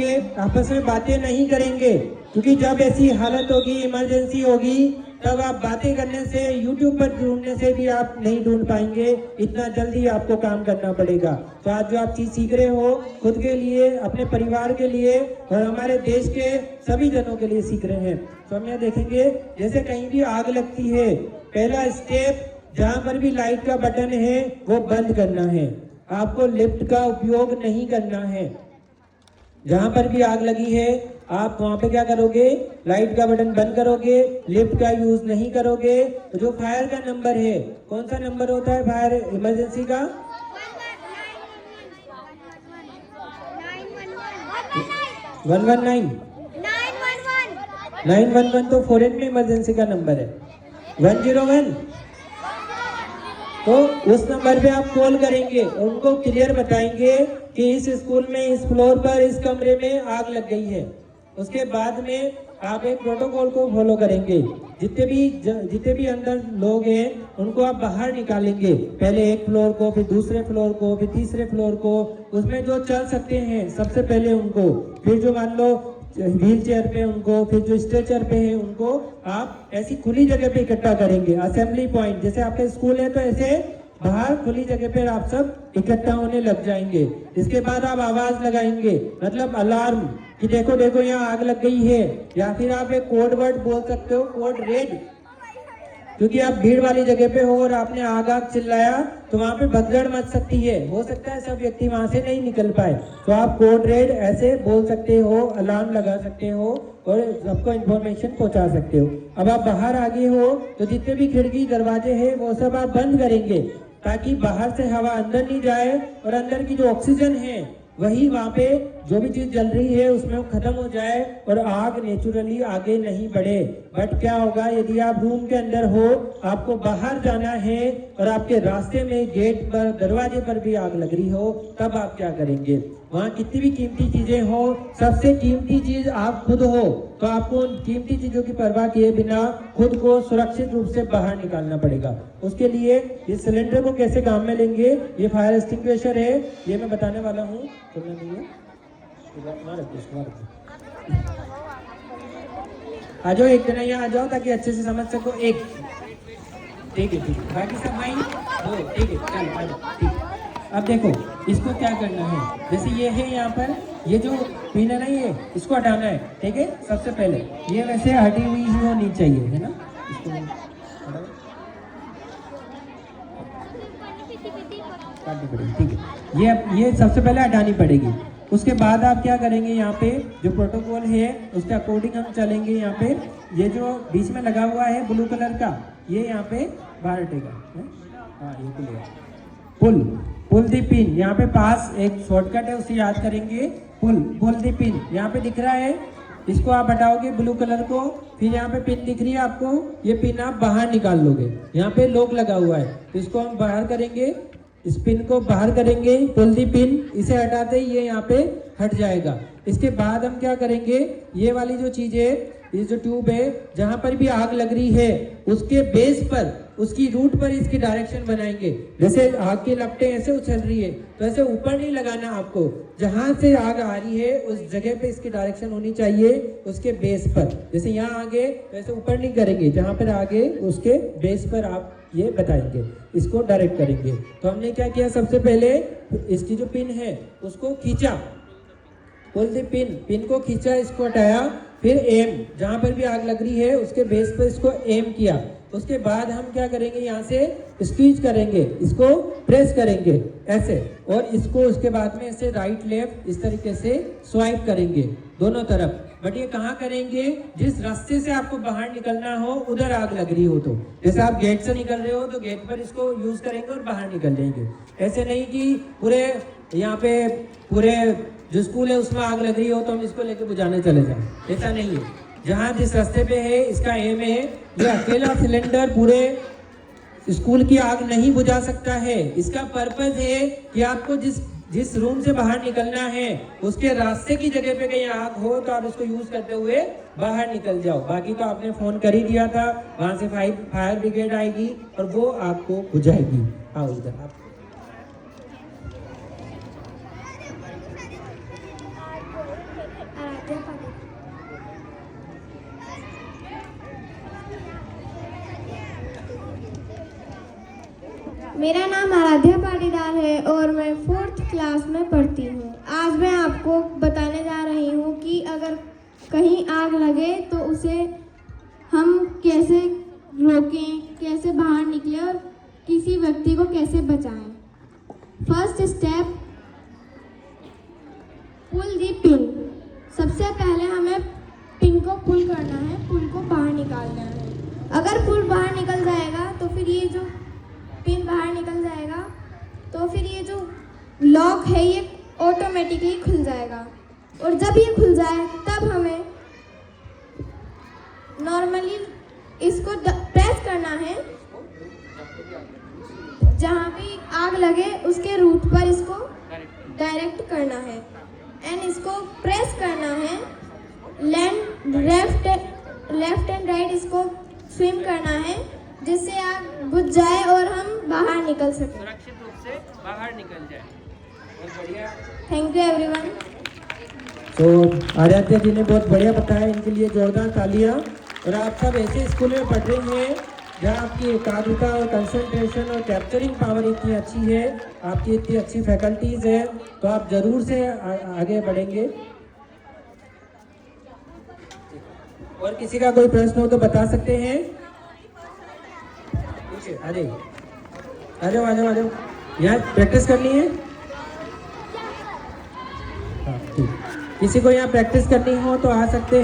करेंगे, आपस में बातें नहीं करेंगे, क्योंकि जब ऐसी हालत होगी, इमरजेंसी होगी, तब आप बातें करने से, यूट्यूब पर ढूंढने से भी आप नहीं ढूंढ पाएंगे। इतना जल्दी आपको काम करना पड़ेगा। तो आज जो आप चीज सीख रहे हो, खुद के लिए, अपने परिवार के लिए और हमारे देश के सभी जनों के लिए सीख रहे हैं। तो हम यहाँ देखेंगे, जैसे कहीं भी आग लगती है, पहला स्टेप, जहाँ पर भी लाइट का बटन है वो बंद करना है। आपको लिफ्ट का उपयोग नहीं करना है। जहां पर भी आग लगी है, आप वहां पे क्या करोगे, लाइट का बटन बंद करोगे, लिफ्ट का यूज नहीं करोगे। तो जो फायर का नंबर है, कौन सा नंबर होता है फायर इमरजेंसी का? 119। 911 तो फॉरेन में इमरजेंसी का नंबर है। 101 तो उस नंबर पे आप कॉल करेंगे और उनको क्लियर बताएंगे कि इस स्कूल में, इस फ्लोर पर, इस कमरे में आग लग गई है। उसके बाद में आप एक प्रोटोकॉल को फॉलो करेंगे। जितने भी अंदर लोग हैं उनको आप बाहर निकालेंगे, पहले एक फ्लोर को, फिर दूसरे फ्लोर को, फिर तीसरे फ्लोर को। उसमें जो चल सकते हैं सबसे पहले उनको, फिर जो मान लो व्हील चेयर पे उनको, फिर जो स्ट्रेचर पे है उनको आप ऐसी खुली जगह पे इकट्ठा करेंगे। असेंबली पॉइंट, जैसे आपके स्कूल है तो ऐसे बाहर खुली जगह पे आप सब इकट्ठा होने लग जाएंगे। इसके बाद आप आवाज लगाएंगे, मतलब अलार्म, कि देखो देखो यहाँ आग लग गई है। या फिर आप एक कोड वर्ड बोल सकते हो, कोड रेड, क्योंकि आप भीड़ वाली जगह पे हो और आपने आग आग चिल्लाया तो वहाँ पे भगदड़ मच सकती है, हो सकता है सब व्यक्ति वहाँ से नहीं निकल पाए। तो आप कोड रेड ऐसे बोल सकते हो, अलार्म लगा सकते हो और सबको इन्फॉर्मेशन पहुँचा सकते हो। अब आप बाहर आगे हो तो जितने भी खिड़की दरवाजे हैं वो सब आप बंद करेंगे, ताकि बाहर से हवा अंदर नहीं जाए और अंदर की जो ऑक्सीजन है वही वहाँ पे जो भी चीज जल रही है उसमें वो खत्म हो जाए और आग नेचुरली आगे नहीं बढ़े। बट क्या होगा, यदि आप रूम के अंदर हो, आपको बाहर जाना है और आपके रास्ते में गेट पर, दरवाजे पर भी आग लग रही हो, तब आप क्या करेंगे? वहाँ कितनी भी कीमती चीजें हो, सबसे कीमती चीज आप खुद हो, तो आपको उन कीमती चीजों की परवाह किए बिना खुद को सुरक्षित रूप से बाहर निकालना पड़ेगा। उसके लिए इस सिलेंडर को कैसे काम में लेंगे, ये फायर एक्सटिंग्विशर है, ये मैं बताने वाला हूँ। सुनना नहीं है, आ जाओ एक जना यहाँ आ जाओ ताकि अच्छे से समझ सको। एक, ठीक है, बाकी सब भाई दो, ठीक है, चलो आ जाओ, ठीक है। अब देखो इसको क्या करना है, जैसे ये है यहाँ पर, ये जो पिन है ना, ये इसको हटाना है, ठीक है। सबसे पहले ये वैसे हटी हुई ही होनी चाहिए, है ना, इसको हटाओ, काटनी पड़ेगी, ठीक है। ये सबसे पहले हटानी पड़ेगी। उसके बाद आप क्या करेंगे, यहाँ पे जो प्रोटोकॉल है उसके अकॉर्डिंग हम चलेंगे। यहाँ पे ये जो बीच में लगा हुआ है ब्लू कलर का, ये यहाँ पे बाहर हटेगा, हाँ ये पुल, पुल दी पिन, यहाँ पे पास एक शॉर्टकट है उसे याद करेंगे, पुल दी पिन यहाँ पे दिख रहा है, इसको आप हटाओगे ब्लू कलर को, फिर यहाँ पे पिन दिख रही है आपको, ये पिन आप बाहर निकाल लोगे। यहाँ पे लॉक लगा हुआ है तो इसको हम बाहर करेंगे, इस पिन को बाहर करेंगे, पुल दी पिन, इसे हटाते ही ये यहाँ पे हट जाएगा। इसके बाद हम क्या करेंगे, ये वाली जो चीज है, ये जो ट्यूब है, जहां पर भी आग लग रही है उसके बेस पर, उसकी रूट पर इसकी डायरेक्शन बनाएंगे। जैसे आग की लपटें ऐसे उछल रही है तो ऐसे ऊपर नहीं लगाना आपको, जहां से आग आ रही है उस जगह पे इसकी डायरेक्शन होनी चाहिए, उसके बेस पर। जैसे यहाँ आगे वैसे ऊपर नहीं करेंगे, जहां पर आगे उसके बेस पर आप ये बताएंगे, इसको डायरेक्ट करेंगे। तो हमने क्या किया, सबसे पहले इसकी जो पिन है उसको खींचा, पुल द पिन को खींचा, इसको हटाया, फिर एम, जहां पर भी आग लग रही है उसके बेस पर इसको एम किया। उसके बाद हम क्या करेंगे, यहाँ से स्क्वीज करेंगे, इसको प्रेस करेंगे ऐसे, और इसको उसके बाद में ऐसे राइट लेफ्ट इस तरीके से स्वाइप करेंगे दोनों तरफ। बट ये कहाँ करेंगे, जिस रास्ते से आपको बाहर निकलना हो उधर आग लग रही हो, तो जैसे आप गेट से निकल रहे हो तो गेट पर इसको यूज करेंगे और बाहर निकल जाएंगे। ऐसे नहीं कि पूरे यहाँ पे पूरे जो स्कूल है उसमें आग लग रही हो तो हम इसको लेके बुझाने चले जाएं, ऐसा नहीं है। जहाँ जिस रास्ते पे है इसका एम है, ये अकेला सिलेंडर पूरे स्कूल की आग नहीं बुझा सकता है। इसका पर्पज है कि आपको जिस रूम से बाहर निकलना है उसके रास्ते की जगह पे कहीं आग हो तो आप उसको यूज करते हुए बाहर निकल जाओ। बाकी तो आपने फोन कर ही दिया था, वहां से फायर ब्रिगेड आएगी और वो आपको बुझाएगी। आओ इधर आप। आराध्या पाटिल। मेरा नाम आराध्या पाटीदार है और मैं 4th क्लास में पढ़ती हूँ। आज मैं आपको बताने जा रही हूँ कि अगर कहीं आग लगे तो उसे हम कैसे रोकें, कैसे बाहर निकलें और किसी व्यक्ति को कैसे बचाएं। First step, pull the pin. सबसे पहले हमें पिन को पुल करना है, पुल को बाहर निकालना है। अगर पुल बाहर निकल जाएगा तो फिर ये जो पिन बाहर निकल जाएगा तो फिर ये जो लॉक है ये ऑटोमेटिकली खुल जाएगा। और जब ये खुल जाए तब हमें नॉर्मली इसको प्रेस करना है, जहाँ भी आग लगे उसके रूट पर इसको डायरेक्ट करना है एंड इसको प्रेस करना है। लेफ्ट एंड राइट इसको स्विम करना है जिससे आग बुझ जाए और हम बाहर निकल सकें, सुरक्षित रूप से बाहर निकल जाए। बहुत बढ़िया। Thank you everyone. तो आराध्या जी ने बहुत बढ़िया बताया, इनके लिए जोरदार तालियां। और आप सब ऐसे स्कूल में पढ़ रहे हैं जहाँ आपकी एकाग्रता और कंसंट्रेशन और कैप्चरिंग पावर इतनी अच्छी है, आपकी इतनी अच्छी फैकल्टीज है, तो आप जरूर से आगे बढ़ेंगे। और किसी का कोई प्रश्न हो तो बता सकते हैं। आ जाइए, आ जाओ आ जाओ आ जाओ, यहाँ प्रैक्टिस करनी है। हाँ ठीक, किसी को यहाँ प्रैक्टिस करनी हो तो आ सकते हैं।